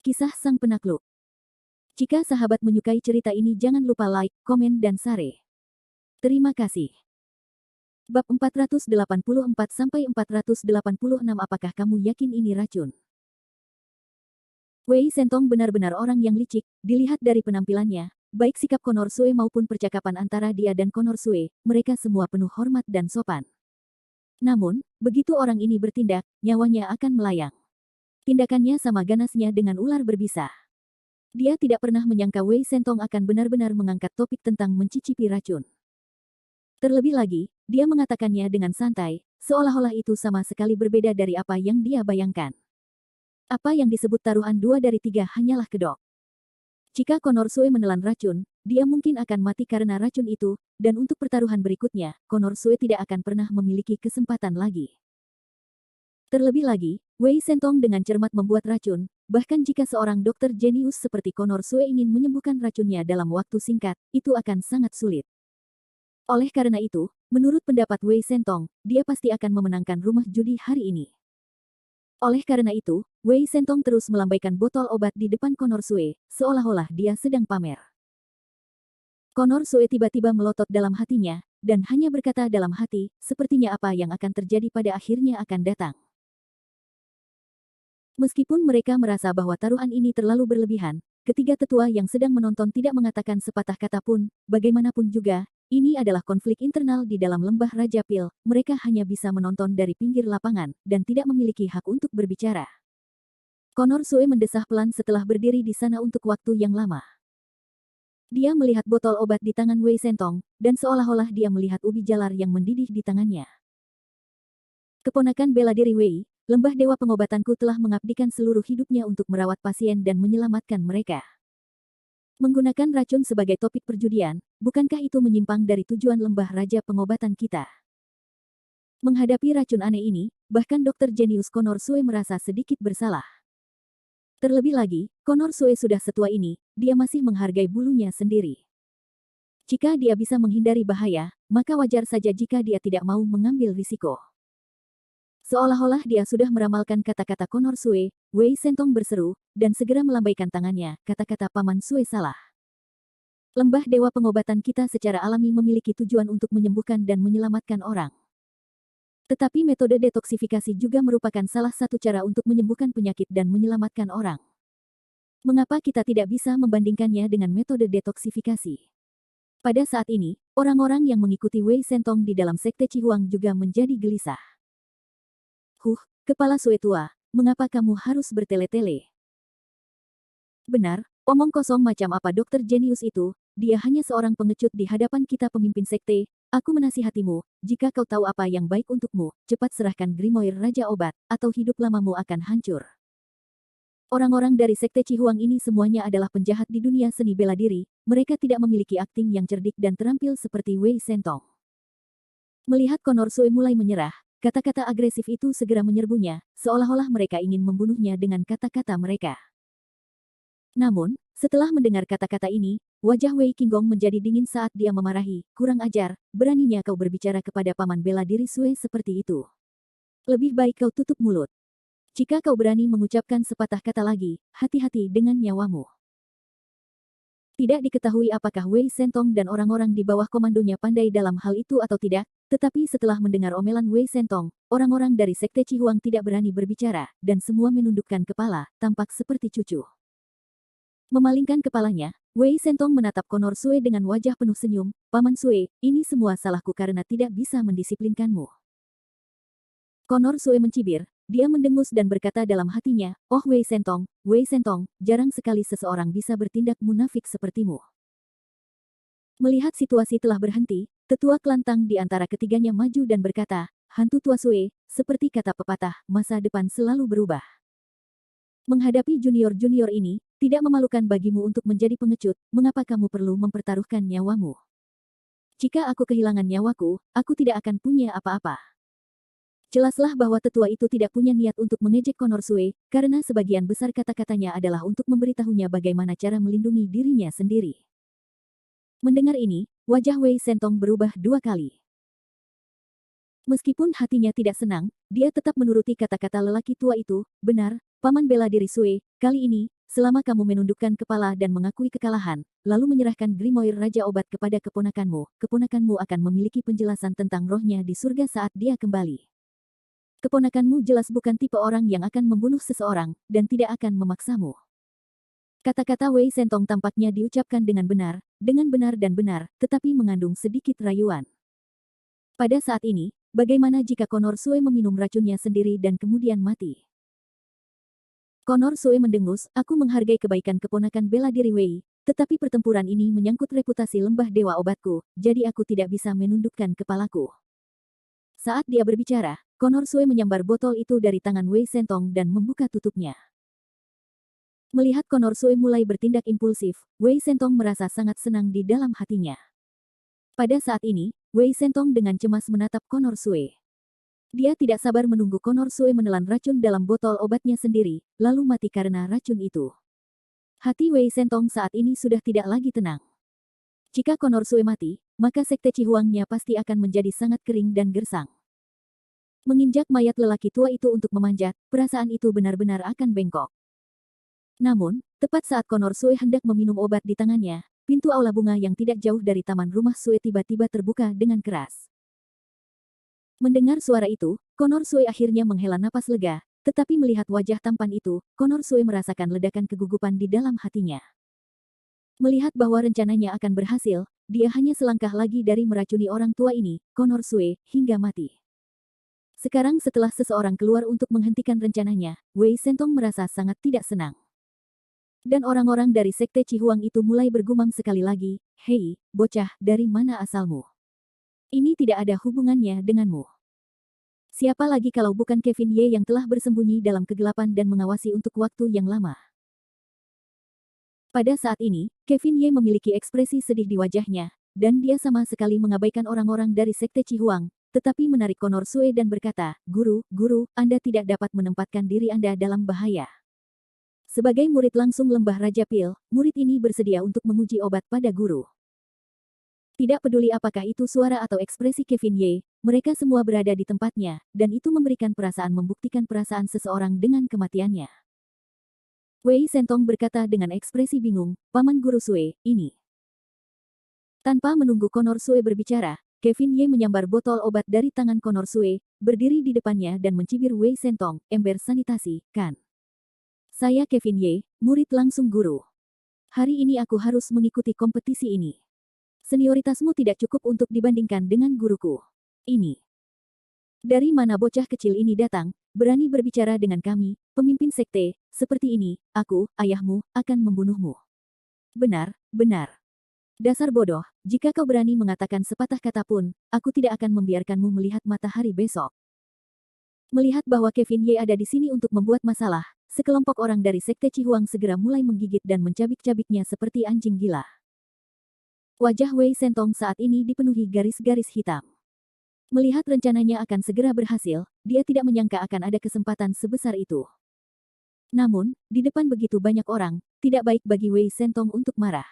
Kisah Sang Penakluk. Jika sahabat menyukai cerita ini jangan lupa like, komen dan share. Terima kasih. Bab 484-486. Apakah kamu yakin ini racun? Wei Sentong benar-benar orang yang licik, dilihat dari penampilannya, baik sikap Conor Sue maupun percakapan antara dia dan Conor Sue, mereka semua penuh hormat dan sopan. Namun, begitu orang ini bertindak, nyawanya akan melayang. Tindakannya sama ganasnya dengan ular berbisa. Dia tidak pernah menyangka Wei Sentong akan benar-benar mengangkat topik tentang mencicipi racun. Terlebih lagi, dia mengatakannya dengan santai, seolah-olah itu sama sekali berbeda dari apa yang dia bayangkan. Apa yang disebut taruhan 2 dari 3 hanyalah kedok. Jika Conor Sue menelan racun, dia mungkin akan mati karena racun itu, dan untuk pertaruhan berikutnya, Conor Sue tidak akan pernah memiliki kesempatan lagi. Terlebih lagi, Wei Sentong dengan cermat membuat racun, bahkan jika seorang dokter jenius seperti Conor Sue ingin menyembuhkan racunnya dalam waktu singkat, itu akan sangat sulit. Oleh karena itu, menurut pendapat Wei Sentong, dia pasti akan memenangkan rumah judi hari ini. Oleh karena itu, Wei Sentong terus melambaikan botol obat di depan Conor Sue, seolah-olah dia sedang pamer. Conor Sue tiba-tiba melotot dalam hatinya, dan hanya berkata dalam hati, sepertinya apa yang akan terjadi pada akhirnya akan datang. Meskipun mereka merasa bahwa taruhan ini terlalu berlebihan, ketiga tetua yang sedang menonton tidak mengatakan sepatah kata pun, bagaimanapun juga, ini adalah konflik internal di dalam lembah Raja Pil, mereka hanya bisa menonton dari pinggir lapangan, dan tidak memiliki hak untuk berbicara. Conor Sue mendesah pelan setelah berdiri di sana untuk waktu yang lama. Dia melihat botol obat di tangan Wei Sentong, dan seolah-olah dia melihat ubi jalar yang mendidih di tangannya. Keponakan bela diri Wei, Lembah Dewa Pengobatanku telah mengabdikan seluruh hidupnya untuk merawat pasien dan menyelamatkan mereka. Menggunakan racun sebagai topik perjudian, bukankah itu menyimpang dari tujuan Lembah Raja Pengobatan kita? Menghadapi racun aneh ini, bahkan dokter jenius Conor Sue merasa sedikit bersalah. Terlebih lagi, Conor Sue sudah setua ini, dia masih menghargai bulunya sendiri. Jika dia bisa menghindari bahaya, maka wajar saja jika dia tidak mau mengambil risiko. Seolah-olah dia sudah meramalkan kata-kata Conor Sue, Wei Sentong berseru, dan segera melambaikan tangannya, kata-kata Paman Sue salah. Lembah Dewa Pengobatan kita secara alami memiliki tujuan untuk menyembuhkan dan menyelamatkan orang. Tetapi metode detoksifikasi juga merupakan salah satu cara untuk menyembuhkan penyakit dan menyelamatkan orang. Mengapa kita tidak bisa membandingkannya dengan metode detoksifikasi? Pada saat ini, orang-orang yang mengikuti Wei Sentong di dalam sekte Cihuang juga menjadi gelisah. Kepala Sue tua, mengapa kamu harus bertele-tele? Benar, omong kosong macam apa dokter jenius itu, dia hanya seorang pengecut di hadapan kita pemimpin sekte, aku menasihatimu, jika kau tahu apa yang baik untukmu, cepat serahkan Grimoire Raja Obat, atau hidup lamamu akan hancur. Orang-orang dari sekte Cihuang ini semuanya adalah penjahat di dunia seni bela diri, mereka tidak memiliki akting yang cerdik dan terampil seperti Wei Sentong. Melihat Conor Sue mulai menyerah, kata-kata agresif itu segera menyerbunya, seolah-olah mereka ingin membunuhnya dengan kata-kata mereka. Namun, setelah mendengar kata-kata ini, wajah Wei Qinggong menjadi dingin saat dia memarahi, kurang ajar, beraninya kau berbicara kepada paman bela diri Sue seperti itu. Lebih baik kau tutup mulut. Jika kau berani mengucapkan sepatah kata lagi, hati-hati dengan nyawamu. Tidak diketahui apakah Wei Sentong dan orang-orang di bawah komandonya pandai dalam hal itu atau tidak, tetapi setelah mendengar omelan Wei Sentong, orang-orang dari sekte Cihuang tidak berani berbicara, dan semua menundukkan kepala, tampak seperti cucu. Memalingkan kepalanya, Wei Sentong menatap Conor Sue dengan wajah penuh senyum, Paman Sue, ini semua salahku karena tidak bisa mendisiplinkanmu. Conor Sue mencibir, dia mendengus dan berkata dalam hatinya, oh Wei Sentong, jarang sekali seseorang bisa bertindak munafik sepertimu. Melihat situasi telah berhenti, tetua kelantang di antara ketiganya maju dan berkata, hantu tua Sue, seperti kata pepatah, masa depan selalu berubah. Menghadapi junior-junior ini, tidak memalukan bagimu untuk menjadi pengecut, mengapa kamu perlu mempertaruhkan nyawamu? Jika aku kehilangan nyawaku, aku tidak akan punya apa-apa. Jelaslah bahwa tetua itu tidak punya niat untuk mengejek Conor Sue, karena sebagian besar kata-katanya adalah untuk memberitahunya bagaimana cara melindungi dirinya sendiri. Mendengar ini, wajah Wei Sentong berubah 2 kali. Meskipun hatinya tidak senang, dia tetap menuruti kata-kata lelaki tua itu, benar, Paman bela diri Sue, kali ini, selama kamu menundukkan kepala dan mengakui kekalahan, lalu menyerahkan Grimoire Raja Obat kepada keponakanmu akan memiliki penjelasan tentang rohnya di surga saat dia kembali. Keponakanmu jelas bukan tipe orang yang akan membunuh seseorang, dan tidak akan memaksamu. Kata-kata Wei Sentong tampaknya diucapkan dengan benar dan benar, tetapi mengandung sedikit rayuan. Pada saat ini, bagaimana jika Conor Sue meminum racunnya sendiri dan kemudian mati? Conor Sue mendengus, aku menghargai kebaikan keponakan bela diri Wei, tetapi pertempuran ini menyangkut reputasi lembah dewa obatku, jadi aku tidak bisa menundukkan kepalaku. Saat dia berbicara, Conor Sue menyambar botol itu dari tangan Wei Sentong dan membuka tutupnya. Melihat Conor Sue mulai bertindak impulsif, Wei Sentong merasa sangat senang di dalam hatinya. Pada saat ini, Wei Sentong dengan cemas menatap Conor Sue. Dia tidak sabar menunggu Conor Sue menelan racun dalam botol obatnya sendiri, lalu mati karena racun itu. Hati Wei Sentong saat ini sudah tidak lagi tenang. Jika Conor Sue mati, maka sekte Cihuangnya pasti akan menjadi sangat kering dan gersang. Menginjak mayat lelaki tua itu untuk memanjat, perasaan itu benar-benar akan bengkok. Namun, tepat saat Conor Sue hendak meminum obat di tangannya, pintu aula bunga yang tidak jauh dari taman rumah Sue tiba-tiba terbuka dengan keras. Mendengar suara itu, Conor Sue akhirnya menghela napas lega, tetapi melihat wajah tampan itu, Conor Sue merasakan ledakan kegugupan di dalam hatinya. Melihat bahwa rencananya akan berhasil, dia hanya selangkah lagi dari meracuni orang tua ini, Conor Sue, hingga mati. Sekarang setelah seseorang keluar untuk menghentikan rencananya, Wei Sentong merasa sangat tidak senang. Dan orang-orang dari sekte Cihuang itu mulai bergumam sekali lagi, hei, bocah, dari mana asalmu? Ini tidak ada hubungannya denganmu. Siapa lagi kalau bukan Kevin Ye yang telah bersembunyi dalam kegelapan dan mengawasi untuk waktu yang lama. Pada saat ini, Kevin Ye memiliki ekspresi sedih di wajahnya, dan dia sama sekali mengabaikan orang-orang dari sekte Cihuang, tetapi menarik Conor Sue dan berkata, Guru, Anda tidak dapat menempatkan diri Anda dalam bahaya. Sebagai murid langsung lembah Raja Pil, murid ini bersedia untuk menguji obat pada guru. Tidak peduli apakah itu suara atau ekspresi Kevin Ye, mereka semua berada di tempatnya, dan itu memberikan perasaan membuktikan perasaan seseorang dengan kematiannya. Wei Sentong berkata dengan ekspresi bingung, Paman Guru Sue, ini. Tanpa menunggu Conor Sue berbicara, Kevin Ye menyambar botol obat dari tangan Conor Sue, berdiri di depannya dan mencibir Wei Sentong, ember sanitasi, kan? Saya Kevin Ye, murid langsung guru. Hari ini aku harus mengikuti kompetisi ini. Senioritasmu tidak cukup untuk dibandingkan dengan guruku. Ini. Dari mana bocah kecil ini datang, berani berbicara dengan kami, pemimpin sekte, seperti ini, aku, ayahmu, akan membunuhmu. Benar. Dasar bodoh, jika kau berani mengatakan sepatah kata pun, aku tidak akan membiarkanmu melihat matahari besok. Melihat bahwa Kevin Ye ada di sini untuk membuat masalah, sekelompok orang dari sekte Cihuang segera mulai menggigit dan mencabik-cabiknya seperti anjing gila. Wajah Wei Sentong saat ini dipenuhi garis-garis hitam. Melihat rencananya akan segera berhasil, dia tidak menyangka akan ada kesempatan sebesar itu. Namun, di depan begitu banyak orang, tidak baik bagi Wei Sentong untuk marah.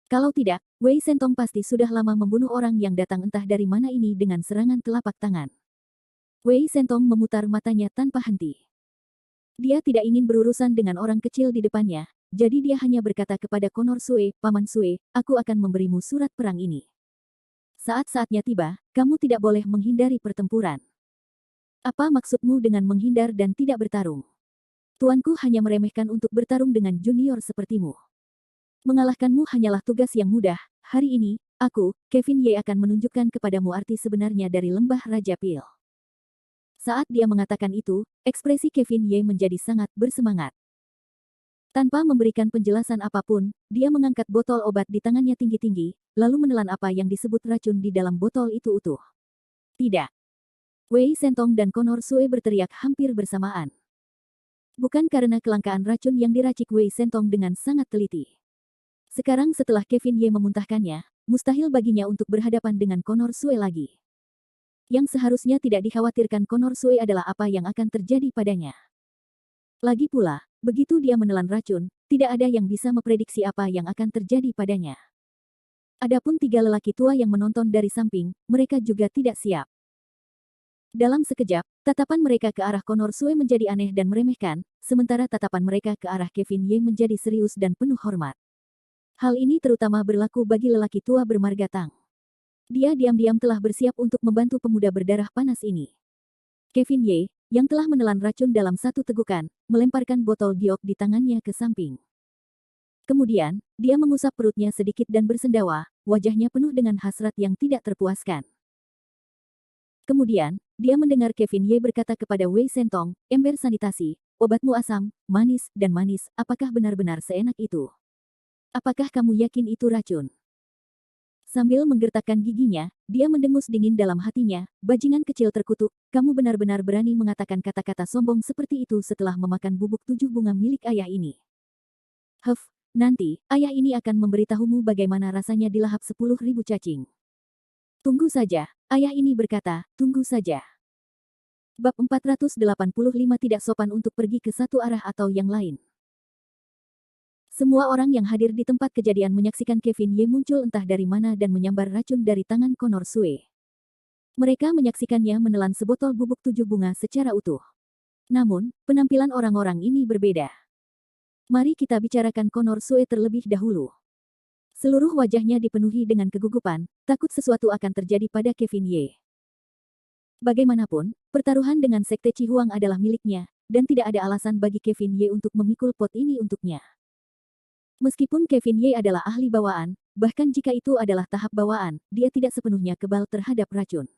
Kalau tidak, Wei Sentong pasti sudah lama membunuh orang yang datang entah dari mana ini dengan serangan telapak tangan. Wei Sentong memutar matanya tanpa henti. Dia tidak ingin berurusan dengan orang kecil di depannya, jadi dia hanya berkata kepada Conor Sue, Paman Sue, aku akan memberimu surat perang ini. Saat-saatnya tiba, kamu tidak boleh menghindari pertempuran. Apa maksudmu dengan menghindar dan tidak bertarung? Tuanku hanya meremehkan untuk bertarung dengan junior sepertimu. Mengalahkanmu hanyalah tugas yang mudah, hari ini, aku, Kevin Ye akan menunjukkan kepadamu arti sebenarnya dari lembah Raja Pil. Saat dia mengatakan itu, ekspresi Kevin Ye menjadi sangat bersemangat. Tanpa memberikan penjelasan apapun, dia mengangkat botol obat di tangannya tinggi-tinggi, lalu menelan apa yang disebut racun di dalam botol itu utuh. Tidak. Wei Sentong dan Conor Sue berteriak hampir bersamaan. Bukan karena kelangkaan racun yang diracik Wei Sentong dengan sangat teliti. Sekarang setelah Kevin Ye memuntahkannya, mustahil baginya untuk berhadapan dengan Conor Sue lagi. Yang seharusnya tidak dikhawatirkan Conor Sue adalah apa yang akan terjadi padanya. Lagi pula, begitu dia menelan racun, tidak ada yang bisa memprediksi apa yang akan terjadi padanya. Adapun tiga lelaki tua yang menonton dari samping, mereka juga tidak siap. Dalam sekejap, Tatapan mereka ke arah Connor Sue menjadi aneh dan meremehkan, sementara tatapan mereka ke arah Kevin Ye menjadi serius dan penuh hormat. Hal ini terutama berlaku bagi lelaki tua bermarga Tang. Dia diam-diam telah bersiap untuk membantu pemuda berdarah panas ini. Kevin Ye, yang telah menelan racun dalam satu tegukan, melemparkan botol giok di tangannya ke samping. Kemudian, dia mengusap perutnya sedikit dan bersendawa, wajahnya penuh dengan hasrat yang tidak terpuaskan. Kemudian, dia mendengar Kevin Ye berkata kepada Wei Sentong, ember sanitasi, obatmu asam, manis, apakah benar-benar seenak itu? Apakah kamu yakin itu racun? Sambil menggertakkan giginya, dia mendengus dingin dalam hatinya, bajingan kecil terkutuk, kamu benar-benar berani mengatakan kata-kata sombong seperti itu setelah memakan bubuk 7 bunga milik ayah ini. Nanti, ayah ini akan memberitahumu bagaimana rasanya dilahap 10.000 cacing. Tunggu saja, ayah ini berkata, tunggu saja. Bab 485 tidak sopan untuk pergi ke satu arah atau yang lain. Semua orang yang hadir di tempat kejadian menyaksikan Kevin Ye muncul entah dari mana dan menyambar racun dari tangan Connor Sue. Mereka menyaksikannya menelan sebotol bubuk 7 bunga secara utuh. Namun, penampilan orang-orang ini berbeda. Mari kita bicarakan Connor Sue terlebih dahulu. Seluruh wajahnya dipenuhi dengan kegugupan, takut sesuatu akan terjadi pada Kevin Ye. Bagaimanapun, pertaruhan dengan Sekte Cihuang adalah miliknya, dan tidak ada alasan bagi Kevin Ye untuk memikul pot ini untuknya. Meskipun Kevin Ye adalah ahli bawaan, bahkan jika itu adalah tahap bawaan, dia tidak sepenuhnya kebal terhadap racun.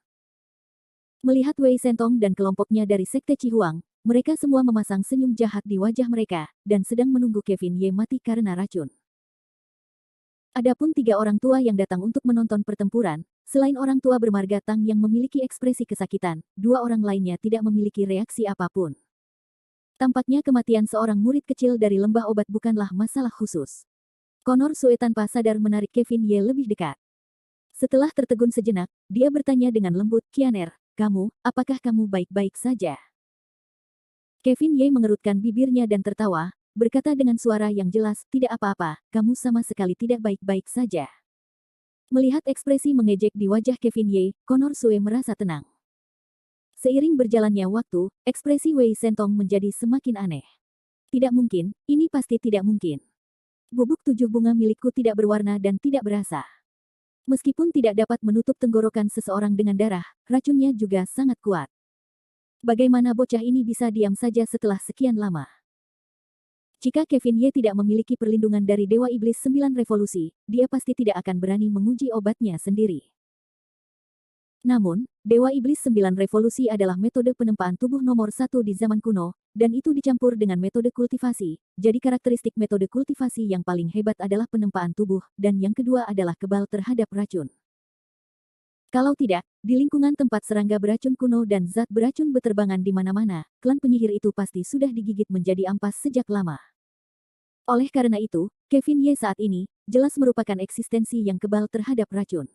Melihat Wei Sentong dan kelompoknya dari Sekte Cihuang, mereka semua memasang senyum jahat di wajah mereka, dan sedang menunggu Kevin Ye mati karena racun. Adapun 3 orang tua yang datang untuk menonton pertempuran, selain orang tua bermarga Tang yang memiliki ekspresi kesakitan, 2 orang lainnya tidak memiliki reaksi apapun. Tampaknya kematian seorang murid kecil dari lembah obat bukanlah masalah khusus. Connor Sue tanpa sadar menarik Kevin Ye lebih dekat. Setelah tertegun sejenak, dia bertanya dengan lembut, Kianer, apakah kamu baik-baik saja? Kevin Ye mengerutkan bibirnya dan tertawa, berkata dengan suara yang jelas, tidak apa-apa, kamu sama sekali tidak baik-baik saja. Melihat ekspresi mengejek di wajah Kevin Ye, Connor Sue merasa tenang. Seiring berjalannya waktu, ekspresi Wei Sentong menjadi semakin aneh. Tidak mungkin, ini pasti tidak mungkin. Bubuk 7 bunga milikku tidak berwarna dan tidak berasa. Meskipun tidak dapat menutup tenggorokan seseorang dengan darah, racunnya juga sangat kuat. Bagaimana bocah ini bisa diam saja setelah sekian lama? Jika Kevin Ye tidak memiliki perlindungan dari Dewa Iblis 9 Revolusi, dia pasti tidak akan berani menguji obatnya sendiri. Namun, Dewa Iblis 9 Revolusi adalah metode penempaan tubuh nomor 1 di zaman kuno, dan itu dicampur dengan metode kultivasi, jadi karakteristik metode kultivasi yang paling hebat adalah penempaan tubuh, dan yang kedua adalah kebal terhadap racun. Kalau tidak, di lingkungan tempat serangga beracun kuno dan zat beracun beterbangan di mana-mana, klan penyihir itu pasti sudah digigit menjadi ampas sejak lama. Oleh karena itu, Kevin Ye saat ini, jelas merupakan eksistensi yang kebal terhadap racun.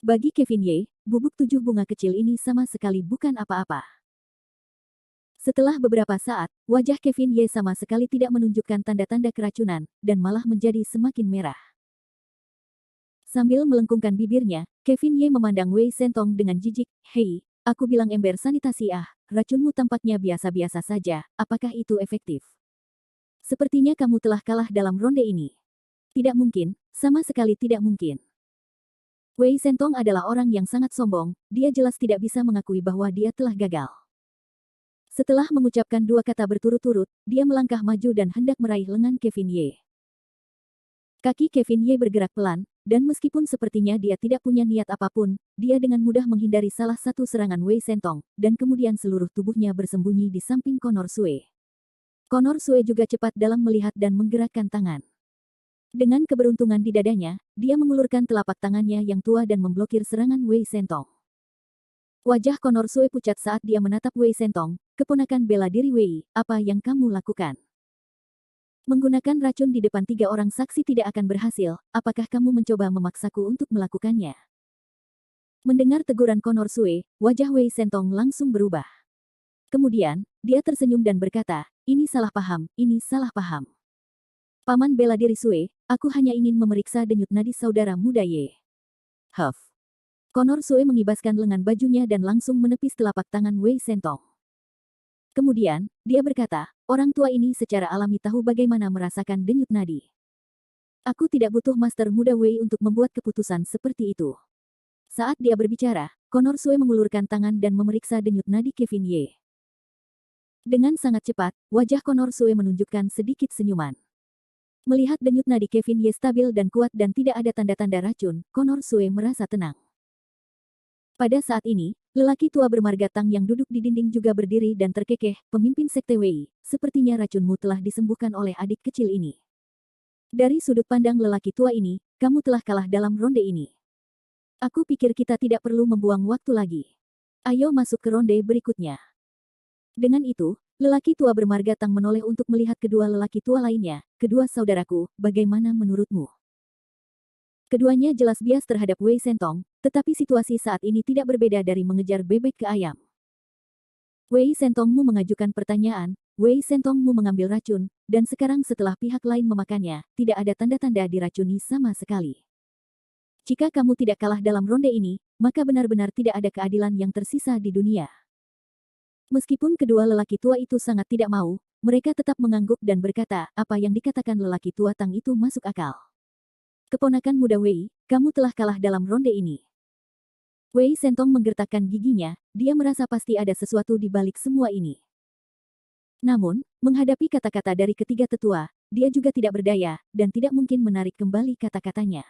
Bagi Kevin Ye, bubuk 7 bunga kecil ini sama sekali bukan apa-apa. Setelah beberapa saat, wajah Kevin Ye sama sekali tidak menunjukkan tanda-tanda keracunan, dan malah menjadi semakin merah. Sambil melengkungkan bibirnya, Kevin Ye memandang Wei Sentong dengan jijik, hei, aku bilang ember sanitasi racunmu tampaknya biasa-biasa saja, apakah itu efektif? Sepertinya kamu telah kalah dalam ronde ini. Tidak mungkin, sama sekali tidak mungkin. Wei Sentong adalah orang yang sangat sombong, dia jelas tidak bisa mengakui bahwa dia telah gagal. Setelah mengucapkan 2 kata berturut-turut, dia melangkah maju dan hendak meraih lengan Kevin Ye. Kaki Kevin Ye bergerak pelan, dan meskipun sepertinya dia tidak punya niat apapun, dia dengan mudah menghindari salah satu serangan Wei Sentong, dan kemudian seluruh tubuhnya bersembunyi di samping Connor Sue. Connor Sue juga cepat dalam melihat dan menggerakkan tangan. Dengan keberuntungan di dadanya, dia mengulurkan telapak tangannya yang tua dan memblokir serangan Wei Sentong. Wajah Connor Sue pucat saat dia menatap Wei Sentong, keponakan bela diri Wei, apa yang kamu lakukan? Menggunakan racun di depan 3 orang saksi tidak akan berhasil, apakah kamu mencoba memaksaku untuk melakukannya? Mendengar teguran Connor Sue, wajah Wei Sentong langsung berubah. Kemudian, dia tersenyum dan berkata, ini salah paham, ini salah paham. Paman bela diri Sue, aku hanya ingin memeriksa denyut nadi saudara muda Ye. Connor Sue mengibaskan lengan bajunya dan langsung menepis telapak tangan Wei Sentong. Kemudian, dia berkata, orang tua ini secara alami tahu bagaimana merasakan denyut nadi. Aku tidak butuh Master Muda Wei untuk membuat keputusan seperti itu. Saat dia berbicara, Connor Sue mengulurkan tangan dan memeriksa denyut nadi Kevin Ye. Dengan sangat cepat, wajah Connor Sue menunjukkan sedikit senyuman. Melihat denyut nadi Kevin Ye stabil dan kuat dan tidak ada tanda-tanda racun, Connor Sue merasa tenang. Pada saat ini, lelaki tua bermarga Tang yang duduk di dinding juga berdiri dan terkekeh, pemimpin Sekte Wei, sepertinya racunmu telah disembuhkan oleh adik kecil ini. Dari sudut pandang lelaki tua ini, kamu telah kalah dalam ronde ini. Aku pikir kita tidak perlu membuang waktu lagi. Ayo masuk ke ronde berikutnya. Dengan itu, lelaki tua bermarga Tang menoleh untuk melihat kedua lelaki tua lainnya. Kedua saudaraku, bagaimana menurutmu? Keduanya jelas bias terhadap Wei Sentong, tetapi situasi saat ini tidak berbeda dari mengejar bebek ke ayam. Wei Sentongmu mengajukan pertanyaan, Wei Sentongmu mengambil racun, dan sekarang setelah pihak lain memakannya, tidak ada tanda-tanda diracuni sama sekali. Jika kamu tidak kalah dalam ronde ini, maka benar-benar tidak ada keadilan yang tersisa di dunia. Meskipun kedua lelaki tua itu sangat tidak mau, mereka tetap mengangguk dan berkata, apa yang dikatakan lelaki tua Tang itu masuk akal. Keponakan muda Wei, kamu telah kalah dalam ronde ini. Wei Sentong menggertakkan giginya, dia merasa pasti ada sesuatu di balik semua ini. Namun, menghadapi kata-kata dari ketiga tetua, dia juga tidak berdaya, dan tidak mungkin menarik kembali kata-katanya.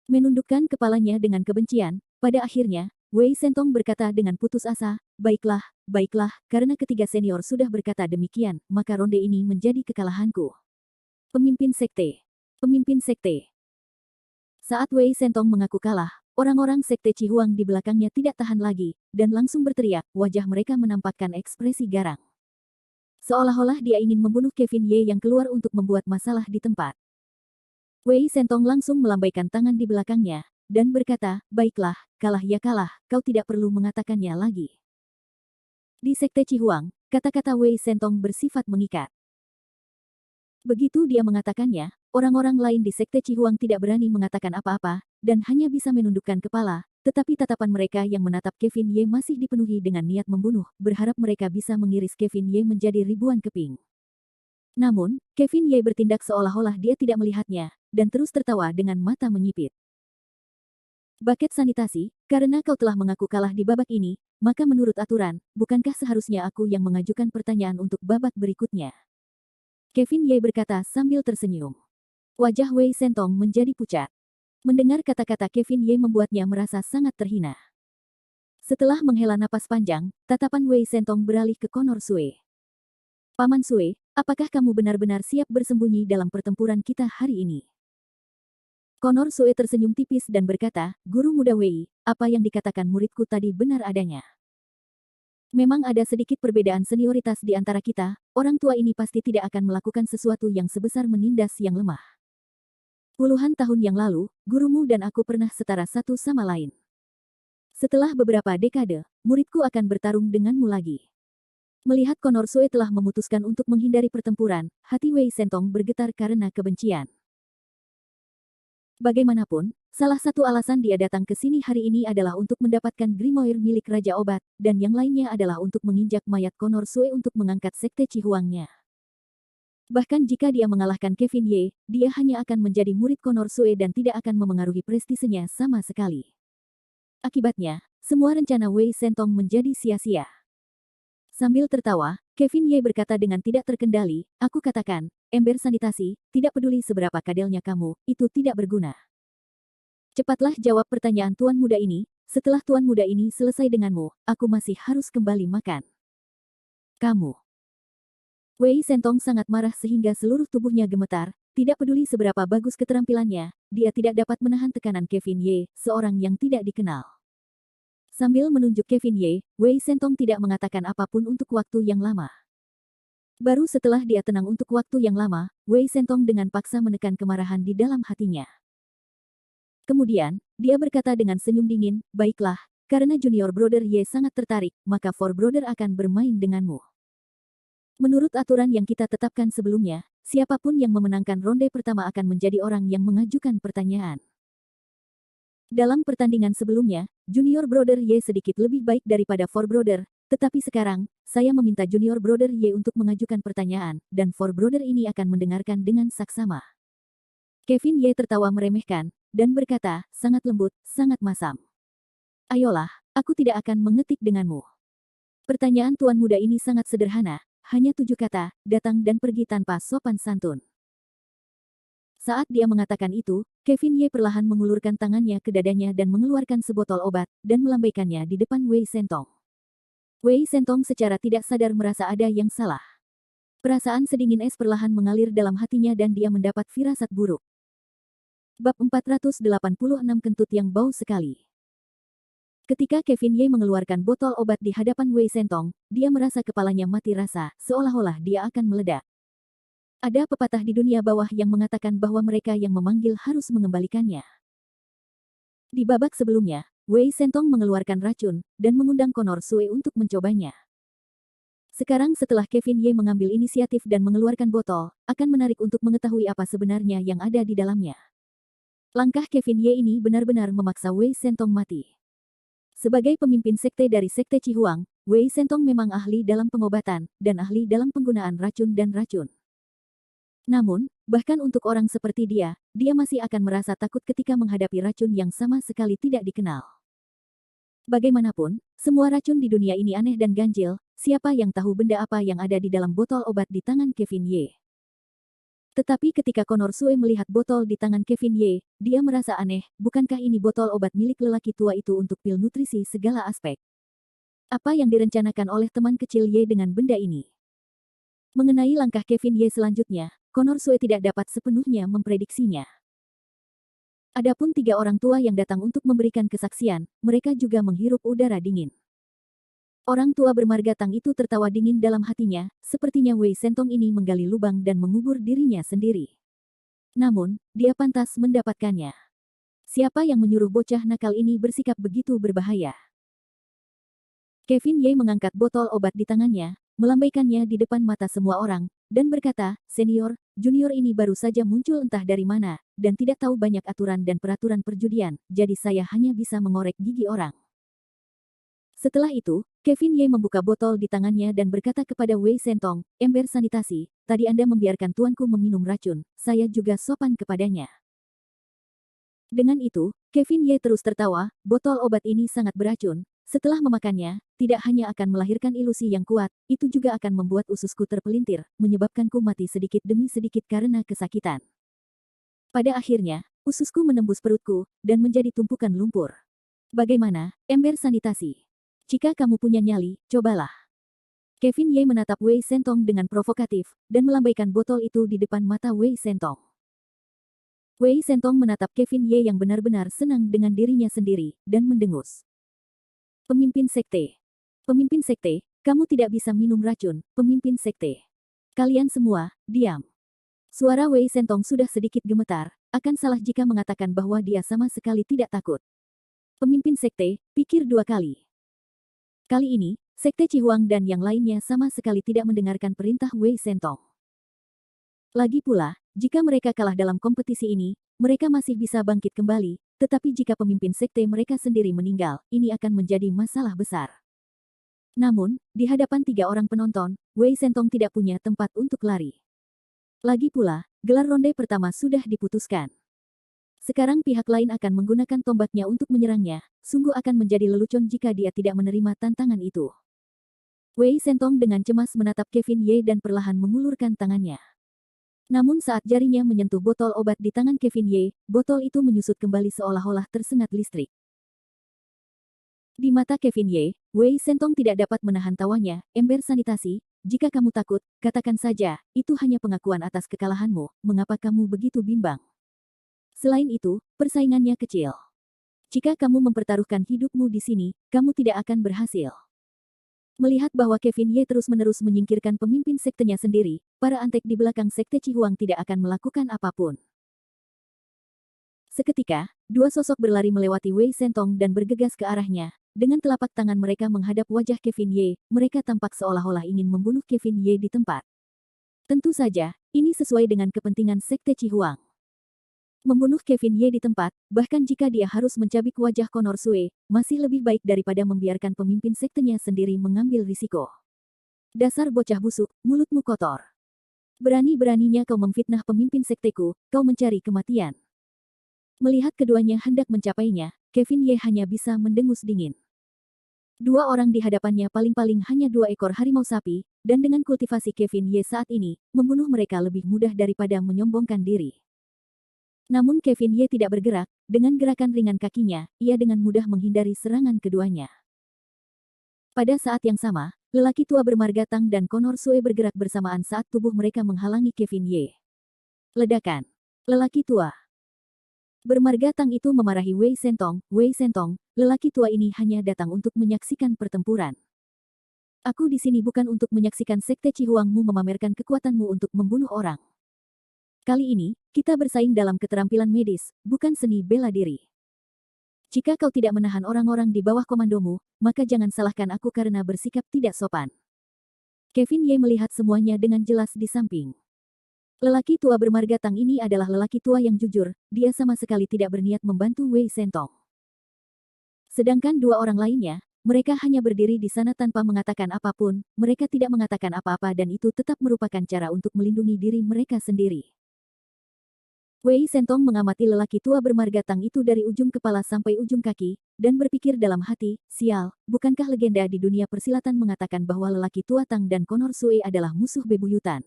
Menundukkan kepalanya dengan kebencian, pada akhirnya, Wei Sentong berkata dengan putus asa, baiklah, karena ketiga senior sudah berkata demikian, maka ronde ini menjadi kekalahanku. Pemimpin Sekte. Saat Wei Sentong mengaku kalah, orang-orang Sekte Cihuang di belakangnya tidak tahan lagi, dan langsung berteriak, wajah mereka menampakkan ekspresi garang. Seolah-olah dia ingin membunuh Kevin Ye yang keluar untuk membuat masalah di tempat. Wei Sentong langsung melambaikan tangan di belakangnya, dan berkata, baiklah, kalah ya kalah, kau tidak perlu mengatakannya lagi. Di Sekte Cihuang, kata-kata Wei Sentong bersifat mengikat. Begitu dia mengatakannya, orang-orang lain di Sekte Cihuang tidak berani mengatakan apa-apa, dan hanya bisa menundukkan kepala, tetapi tatapan mereka yang menatap Kevin Ye masih dipenuhi dengan niat membunuh, berharap mereka bisa mengiris Kevin Ye menjadi ribuan keping. Namun, Kevin Ye bertindak seolah-olah dia tidak melihatnya, dan terus tertawa dengan mata menyipit. Bucket sanitasi, karena kau telah mengaku kalah di babak ini, maka menurut aturan, bukankah seharusnya aku yang mengajukan pertanyaan untuk babak berikutnya? Kevin Ye berkata sambil tersenyum. Wajah Wei Sentong menjadi pucat. Mendengar kata-kata Kevin Ye membuatnya merasa sangat terhina. Setelah menghela napas panjang, tatapan Wei Sentong beralih ke Connor Sue. Paman Sue, apakah kamu benar-benar siap bersembunyi dalam pertempuran kita hari ini? Connor Sue tersenyum tipis dan berkata, Guru muda Wei, apa yang dikatakan muridku tadi benar adanya. Memang ada sedikit perbedaan senioritas di antara kita, orang tua ini pasti tidak akan melakukan sesuatu yang sebesar menindas yang lemah. Puluhan tahun yang lalu, gurumu dan aku pernah setara satu sama lain. Setelah beberapa dekade, muridku akan bertarung denganmu lagi. Melihat Connor Sue telah memutuskan untuk menghindari pertempuran, hati Wei Sentong bergetar karena kebencian. Bagaimanapun, salah satu alasan dia datang ke sini hari ini adalah untuk mendapatkan grimoire milik Raja Obat, dan yang lainnya adalah untuk menginjak mayat Connor Sue untuk mengangkat Sekte Cihuangnya. Bahkan jika dia mengalahkan Kevin Ye, dia hanya akan menjadi murid Connor Sue dan tidak akan memengaruhi prestisenya sama sekali. Akibatnya, semua rencana Wei Sentong menjadi sia-sia. Sambil tertawa, Kevin Ye berkata dengan tidak terkendali, aku katakan, ember sanitasi, tidak peduli seberapa kadelnya kamu, itu tidak berguna. Cepatlah jawab pertanyaan tuan muda ini, setelah tuan muda ini selesai denganmu, aku masih harus kembali makan. Kamu. Wei Sentong sangat marah sehingga seluruh tubuhnya gemetar, tidak peduli seberapa bagus keterampilannya, dia tidak dapat menahan tekanan Kevin Ye, seorang yang tidak dikenal. Sambil menunjuk Kevin Ye, Wei Sentong tidak mengatakan apapun untuk waktu yang lama. Baru setelah dia tenang untuk waktu yang lama, Wei Sentong dengan paksa menekan kemarahan di dalam hatinya. Kemudian, dia berkata dengan senyum dingin, baiklah, karena Junior Brother Ye sangat tertarik, maka Four Brother akan bermain denganmu. Menurut aturan yang kita tetapkan sebelumnya, siapapun yang memenangkan ronde pertama akan menjadi orang yang mengajukan pertanyaan. Dalam pertandingan sebelumnya, Junior Brother Ye sedikit lebih baik daripada Four Brother, tetapi sekarang, saya meminta Junior Brother Ye untuk mengajukan pertanyaan, dan Four Brother ini akan mendengarkan dengan saksama. Kevin Ye tertawa meremehkan, dan berkata, sangat lembut, sangat masam. Ayolah, aku tidak akan mengetik denganmu. Pertanyaan tuan muda ini sangat sederhana, hanya 7 kata, datang dan pergi tanpa sopan santun. Saat dia mengatakan itu, Kevin Ye perlahan mengulurkan tangannya ke dadanya dan mengeluarkan sebotol obat, dan melambaikannya di depan Wei Sentong. Wei Sentong secara tidak sadar merasa ada yang salah. Perasaan sedingin es perlahan mengalir dalam hatinya dan dia mendapat firasat buruk. Bab 486 kentut yang bau sekali. Ketika Kevin Ye mengeluarkan botol obat di hadapan Wei Sentong, dia merasa kepalanya mati rasa, seolah-olah dia akan meledak. Ada pepatah di dunia bawah yang mengatakan bahwa mereka yang memanggil harus mengembalikannya. Di babak sebelumnya, Wei Sentong mengeluarkan racun, dan mengundang Conor Sue untuk mencobanya. Sekarang setelah Kevin Ye mengambil inisiatif dan mengeluarkan botol, akan menarik untuk mengetahui apa sebenarnya yang ada di dalamnya. Langkah Kevin Ye ini benar-benar memaksa Wei Sentong mati. Sebagai pemimpin sekte dari Sekte Cihuang, Wei Sentong memang ahli dalam pengobatan, dan ahli dalam penggunaan racun dan racun. Namun, bahkan untuk orang seperti dia masih akan merasa takut ketika menghadapi racun yang sama sekali tidak dikenal. Bagaimanapun, semua racun di dunia ini aneh dan ganjil, siapa yang tahu benda apa yang ada di dalam botol obat di tangan Kevin Ye. Tetapi ketika Conor Sue melihat botol di tangan Kevin Ye, dia merasa aneh, bukankah ini botol obat milik lelaki tua itu untuk pil nutrisi segala aspek? Apa yang direncanakan oleh teman kecil Ye dengan benda ini? Mengenai langkah Kevin Ye selanjutnya, Conor Sue tidak dapat sepenuhnya memprediksinya. Adapun 3 orang tua yang datang untuk memberikan kesaksian, mereka juga menghirup udara dingin. Orang tua bermarga Tang itu tertawa dingin dalam hatinya, sepertinya Wei Sentong ini menggali lubang dan mengubur dirinya sendiri. Namun, dia pantas mendapatkannya. Siapa yang menyuruh bocah nakal ini bersikap begitu berbahaya? Kevin Ye mengangkat botol obat di tangannya, melambaikannya di depan mata semua orang, dan berkata, Senior, Junior ini baru saja muncul entah dari mana, dan tidak tahu banyak aturan dan peraturan perjudian, jadi saya hanya bisa mengorek gigi orang. Setelah itu, Kevin Ye membuka botol di tangannya dan berkata kepada Wei Sentong, ember sanitasi, tadi Anda membiarkan tuanku meminum racun, saya juga sopan kepadanya. Dengan itu, Kevin Ye terus tertawa, botol obat ini sangat beracun, setelah memakannya, tidak hanya akan melahirkan ilusi yang kuat, itu juga akan membuat ususku terpelintir, menyebabkanku mati sedikit demi sedikit karena kesakitan. Pada akhirnya, ususku menembus perutku, dan menjadi tumpukan lumpur. Bagaimana, ember sanitasi? Jika kamu punya nyali, cobalah. Kevin Ye menatap Wei Sentong dengan provokatif, dan melambaikan botol itu di depan mata Wei Sentong. Wei Sentong menatap Kevin Ye yang benar-benar senang dengan dirinya sendiri, dan mendengus. Pemimpin sekte. Pemimpin sekte, kamu tidak bisa minum racun, pemimpin sekte. Kalian semua, diam. Suara Wei Sentong sudah sedikit gemetar, akan salah jika mengatakan bahwa dia sama sekali tidak takut. Pemimpin sekte, pikir 2 kali. Kali ini, Sekte Cihuang dan yang lainnya sama sekali tidak mendengarkan perintah Wei Sentong. Lagi pula, jika mereka kalah dalam kompetisi ini, mereka masih bisa bangkit kembali, tetapi jika pemimpin sekte mereka sendiri meninggal, ini akan menjadi masalah besar. Namun, di hadapan 3 orang penonton, Wei Sentong tidak punya tempat untuk lari. Lagi pula, gelar ronde pertama sudah diputuskan. Sekarang pihak lain akan menggunakan tombaknya untuk menyerangnya, sungguh akan menjadi lelucon jika dia tidak menerima tantangan itu. Wei Sentong dengan cemas menatap Kevin Ye dan perlahan mengulurkan tangannya. Namun saat jarinya menyentuh botol obat di tangan Kevin Ye, botol itu menyusut kembali seolah-olah tersengat listrik. Di mata Kevin Ye, Wei Sentong tidak dapat menahan tawanya, ember sanitasi, jika kamu takut, katakan saja, itu hanya pengakuan atas kekalahanmu, mengapa kamu begitu bimbang? Selain itu, persaingannya kecil. Jika kamu mempertaruhkan hidupmu di sini, kamu tidak akan berhasil. Melihat bahwa Kevin Ye terus-menerus menyingkirkan pemimpin sektenya sendiri, para antek di belakang sekte Cihuang tidak akan melakukan apapun. Seketika, 2 sosok berlari melewati Wei Sentong dan bergegas ke arahnya. Dengan telapak tangan mereka menghadap wajah Kevin Ye, mereka tampak seolah-olah ingin membunuh Kevin Ye di tempat. Tentu saja, ini sesuai dengan kepentingan sekte Cihuang. Membunuh Kevin Ye di tempat, bahkan jika dia harus mencabik wajah Connor Sue, masih lebih baik daripada membiarkan pemimpin sektenya sendiri mengambil risiko. Dasar bocah busuk, mulutmu kotor. Berani-beraninya kau memfitnah pemimpin sekteku, kau mencari kematian. Melihat keduanya hendak mencapainya, Kevin Ye hanya bisa mendengus dingin. Dua orang di hadapannya paling-paling hanya 2 ekor harimau sapi, dan dengan kultivasi Kevin Ye saat ini, membunuh mereka lebih mudah daripada menyombongkan diri. Namun Kevin Ye tidak bergerak, dengan gerakan ringan kakinya, ia dengan mudah menghindari serangan keduanya. Pada saat yang sama, lelaki tua bermarga Tang dan Connor Sue bergerak bersamaan saat tubuh mereka menghalangi Kevin Ye. Ledakan. Lelaki tua bermarga Tang itu memarahi Wei Sentong. Wei Sentong, lelaki tua ini hanya datang untuk menyaksikan pertempuran. Aku di sini bukan untuk menyaksikan sekte Cihuangmu memamerkan kekuatanmu untuk membunuh orang. Kali ini, kita bersaing dalam keterampilan medis, bukan seni bela diri. Jika kau tidak menahan orang-orang di bawah komandomu, maka jangan salahkan aku karena bersikap tidak sopan. Kevin Ye melihat semuanya dengan jelas di samping. Lelaki tua bermarga Tang ini adalah lelaki tua yang jujur, dia sama sekali tidak berniat membantu Wei Sentong. Sedangkan dua orang lainnya, mereka hanya berdiri di sana tanpa mengatakan apapun, mereka tidak mengatakan apa-apa dan itu tetap merupakan cara untuk melindungi diri mereka sendiri. Wei Sentong mengamati lelaki tua bermarga Tang itu dari ujung kepala sampai ujung kaki, dan berpikir dalam hati, sial, bukankah legenda di dunia persilatan mengatakan bahwa lelaki tua Tang dan Connor Sue adalah musuh bebuyutan?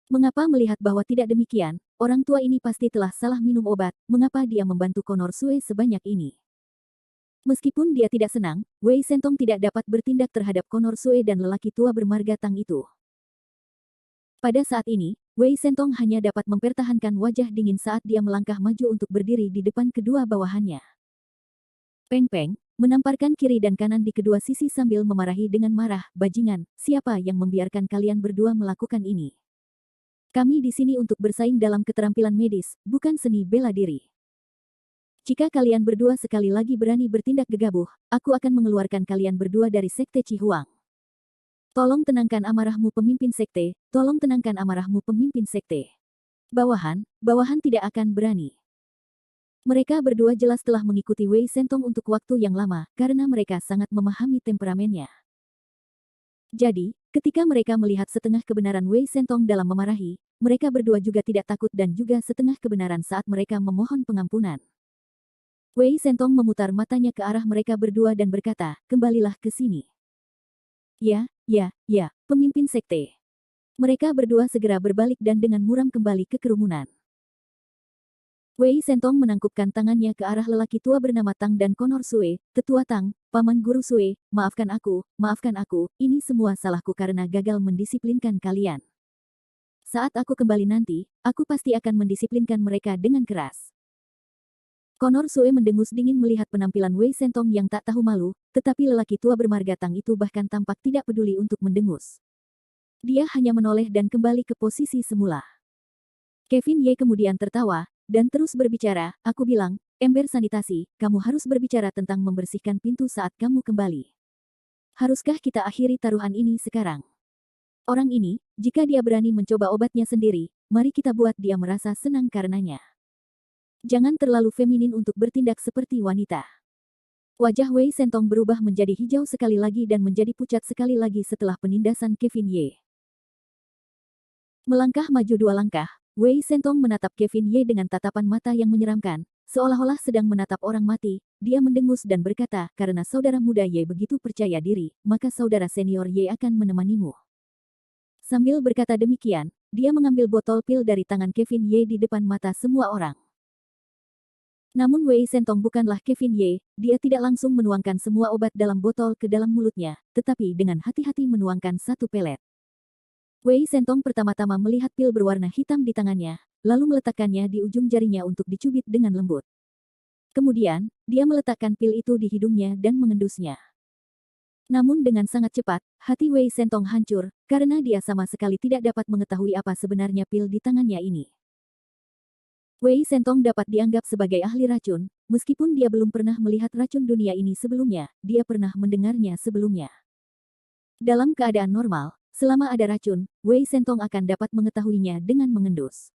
Mengapa melihat bahwa tidak demikian, orang tua ini pasti telah salah minum obat, mengapa dia membantu Connor Sue sebanyak ini? Meskipun dia tidak senang, Wei Sentong tidak dapat bertindak terhadap Connor Sue dan lelaki tua bermarga Tang itu. Pada saat ini, Wei Sentong hanya dapat mempertahankan wajah dingin saat dia melangkah maju untuk berdiri di depan kedua bawahannya. Peng Peng, menamparkan kiri dan kanan di kedua sisi sambil memarahi dengan marah, bajingan, siapa yang membiarkan kalian berdua melakukan ini? Kami di sini untuk bersaing dalam keterampilan medis, bukan seni bela diri. Jika kalian berdua sekali lagi berani bertindak gegabah, aku akan mengeluarkan kalian berdua dari sekte Cihuang. Tolong tenangkan amarahmu pemimpin sekte, tolong tenangkan amarahmu pemimpin sekte. Bawahan tidak akan berani. Mereka berdua jelas telah mengikuti Wei Sentong untuk waktu yang lama, karena mereka sangat memahami temperamennya. Jadi, ketika mereka melihat setengah kebenaran Wei Sentong dalam memarahi, mereka berdua juga tidak takut dan juga setengah kebenaran saat mereka memohon pengampunan. Wei Sentong memutar matanya ke arah mereka berdua dan berkata, kembalilah ke sini. Ya, pemimpin sekte. Mereka berdua segera berbalik dan dengan muram kembali ke kerumunan. Wei Sentong menangkupkan tangannya ke arah lelaki tua bernama Tang dan Connor Sue, tetua Tang, paman guru Sue, maafkan aku, ini semua salahku karena gagal mendisiplinkan kalian. Saat aku kembali nanti, aku pasti akan mendisiplinkan mereka dengan keras. Connor Sue mendengus dingin melihat penampilan Wei Sentong yang tak tahu malu, tetapi lelaki tua bermarga Tang itu bahkan tampak tidak peduli untuk mendengus. Dia hanya menoleh dan kembali ke posisi semula. Kevin Ye kemudian tertawa, dan terus berbicara, aku bilang, ember sanitasi, kamu harus berbicara tentang membersihkan pintu saat kamu kembali. Haruskah kita akhiri taruhan ini sekarang? Orang ini, jika dia berani mencoba obatnya sendiri, mari kita buat dia merasa senang karenanya. Jangan terlalu feminin untuk bertindak seperti wanita. Wajah Wei Sentong berubah menjadi hijau sekali lagi dan menjadi pucat sekali lagi setelah penindasan Kevin Ye. Melangkah maju 2 langkah, Wei Sentong menatap Kevin Ye dengan tatapan mata yang menyeramkan, seolah-olah sedang menatap orang mati. Dia mendengus dan berkata, karena saudara muda Ye begitu percaya diri, maka saudara senior Ye akan menemanimu. Sambil berkata demikian, dia mengambil botol pil dari tangan Kevin Ye di depan mata semua orang. Namun Wei Sentong bukanlah Kevin Ye, dia tidak langsung menuangkan semua obat dalam botol ke dalam mulutnya, tetapi dengan hati-hati menuangkan 1 pelet. Wei Sentong pertama-tama melihat pil berwarna hitam di tangannya, lalu meletakkannya di ujung jarinya untuk dicubit dengan lembut. Kemudian, dia meletakkan pil itu di hidungnya dan mengendusnya. Namun dengan sangat cepat, hati Wei Sentong hancur, karena dia sama sekali tidak dapat mengetahui apa sebenarnya pil di tangannya ini. Wei Sentong dapat dianggap sebagai ahli racun, meskipun dia belum pernah melihat racun dunia ini sebelumnya, dia pernah mendengarnya sebelumnya. Dalam keadaan normal, selama ada racun, Wei Sentong akan dapat mengetahuinya dengan mengendus.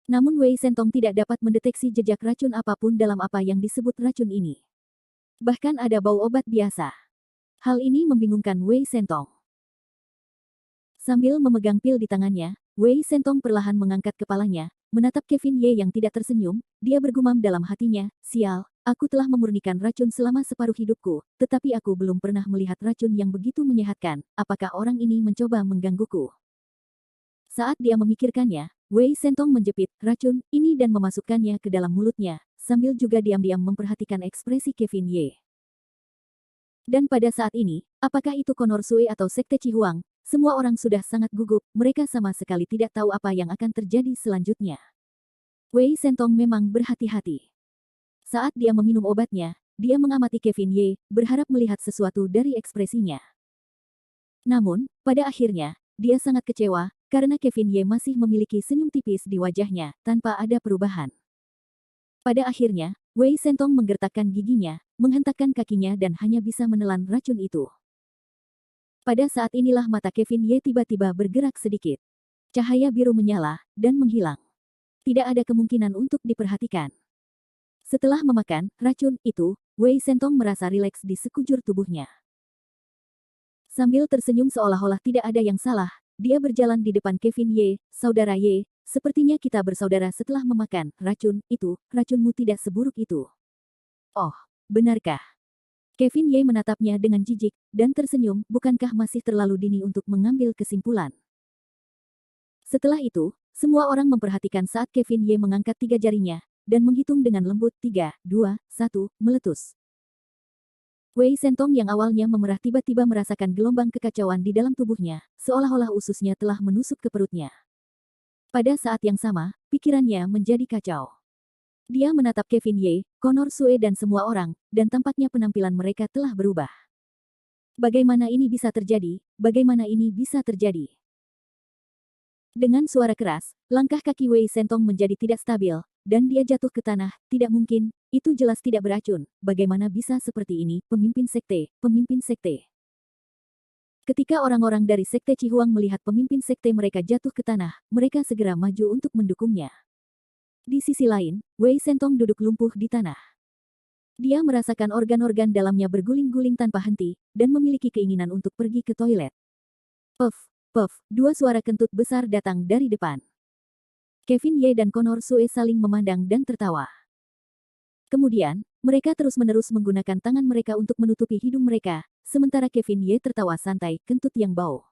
Namun Wei Sentong tidak dapat mendeteksi jejak racun apapun dalam apa yang disebut racun ini. Bahkan ada bau obat biasa. Hal ini membingungkan Wei Sentong. Sambil memegang pil di tangannya, Wei Sentong perlahan mengangkat kepalanya, menatap Kevin Ye yang tidak tersenyum. Dia bergumam dalam hatinya, sial, aku telah memurnikan racun selama separuh hidupku, tetapi aku belum pernah melihat racun yang begitu menyehatkan. Apakah orang ini mencoba menggangguku? Saat dia memikirkannya, Wei Sentong menjepit racun ini dan memasukkannya ke dalam mulutnya, sambil juga diam-diam memperhatikan ekspresi Kevin Ye. Dan pada saat ini, apakah itu Conor Sue atau Sekte Cihuang? Semua orang sudah sangat gugup, mereka sama sekali tidak tahu apa yang akan terjadi selanjutnya. Wei Sentong memang berhati-hati. Saat dia meminum obatnya, dia mengamati Kevin Ye, berharap melihat sesuatu dari ekspresinya. Namun, pada akhirnya, dia sangat kecewa, karena Kevin Ye masih memiliki senyum tipis di wajahnya, tanpa ada perubahan. Pada akhirnya, Wei Sentong menggertakkan giginya, menghentakkan kakinya dan hanya bisa menelan racun itu. Pada saat inilah mata Kevin Ye tiba-tiba bergerak sedikit. Cahaya biru menyala, dan menghilang. Tidak ada kemungkinan untuk diperhatikan. Setelah memakan racun itu, Wei Sentong merasa rileks di sekujur tubuhnya. Sambil tersenyum seolah-olah tidak ada yang salah, dia berjalan di depan Kevin Ye, saudara Ye, sepertinya kita bersaudara setelah memakan racun itu, racunmu tidak seburuk itu. Oh, benarkah? Kevin Ye menatapnya dengan jijik, dan tersenyum, bukankah masih terlalu dini untuk mengambil kesimpulan? Setelah itu, semua orang memperhatikan saat Kevin Ye mengangkat 3 jarinya, dan menghitung dengan lembut 3, 2, 1, meletus. Wei Sentong yang awalnya memerah tiba-tiba merasakan gelombang kekacauan di dalam tubuhnya, seolah-olah ususnya telah menusuk ke perutnya. Pada saat yang sama, pikirannya menjadi kacau. Dia menatap Kevin Ye, Conor Sue dan semua orang, dan tampaknya penampilan mereka telah berubah. Bagaimana ini bisa terjadi? Bagaimana ini bisa terjadi? Dengan suara keras, langkah kaki Wei Sentong menjadi tidak stabil, dan dia jatuh ke tanah. Tidak mungkin, itu jelas tidak beracun. Bagaimana bisa seperti ini? Pemimpin sekte, pemimpin sekte. Ketika orang-orang dari Sekte Cihuang melihat pemimpin sekte mereka jatuh ke tanah, mereka segera maju untuk mendukungnya. Di sisi lain, Wei Sentong duduk lumpuh di tanah. Dia merasakan organ-organ dalamnya berguling-guling tanpa henti, dan memiliki keinginan untuk pergi ke toilet. Puff, puff, 2 suara kentut besar datang dari depan. Kevin Ye dan Conor Sue saling memandang dan tertawa. Kemudian, mereka terus-menerus menggunakan tangan mereka untuk menutupi hidung mereka, sementara Kevin Ye tertawa santai, kentut yang bau.